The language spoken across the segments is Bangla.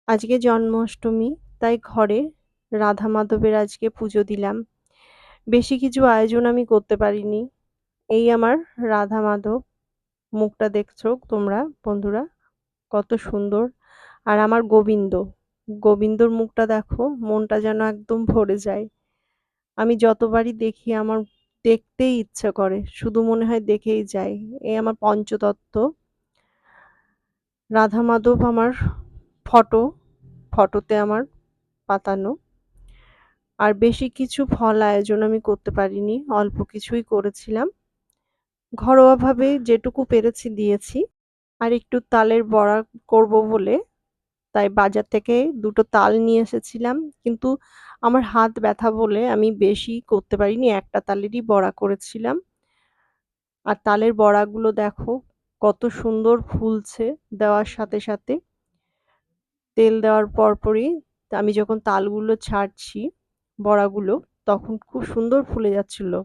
আজকে জন্মাষ্টমী, তাই ঘরে রাধা মাধবের আজকে পুজো দিলাম। বেশি কিছু আয়োজন আমি করতে পারিনি। এই আমার রাধা মাধব, মুখটা দেখছো তোমরা বন্ধুরা কত সুন্দর। আর আমার গোবিন্দ, গোবিন্দর মুখটা দেখো, মনটা যেন একদম ভরে যায়। আমি যতবারই দেখি আমার দেখতেই ইচ্ছে করে, শুধু মনে হয় দেখেই যাই। এই আমার পঞ্চতত্ত্ব, রাধা মাধব আমার ফটো, ফটোতে আমার পাতানো। আর বেশি কিছু ফল আয়োজন আমি করতে পারিনি, অল্প কিছুই করেছিলাম। ঘরোয়াভাবে যেটুকু পেরেছি দিয়েছি। আর একটু তালের বড়া করব বলে তাই বাজার থেকে ২ টো তাল নিয়ে এসেছিলাম। কিন্তু আমার হাত ব্যথা বলে আমি বেশি করতে পারিনি, একটা তালেরই বড়া করেছিলাম। আর তালের বড়াগুলো দেখো কত সুন্দর ফুলছে দেওয়ার সাথে সাথে। তেল দেওয়ার পরপরই আমি যখন তালগুলো ছাড়ছি, বড়াগুলো, তখন খুব সুন্দর ফুলে যাচ্ছিল।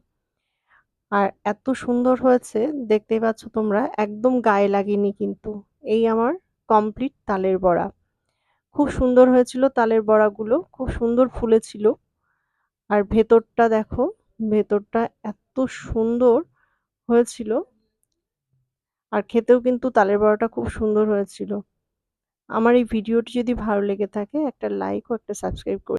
আর এত সুন্দর হয়েছে, দেখতেই পাচ্ছ তোমরা, একদম গায়ে লাগেনি কিন্তু। এই আমার কমপ্লিট তালের বড়া। খুব সুন্দর হয়েছিল তালের বড়াগুলো, খুব সুন্দর ফুলেছিল। আর ভেতরটা দেখো, ভেতরটা এত সুন্দর হয়েছিল। আর খেতেও কিন্তু তালের বড়াটা খুব সুন্দর হয়েছিল। আমার এই ভিডিওটি যদি ভালো লেগে থাকে একটা লাইক ও একটা সাবস্ক্রাইব করে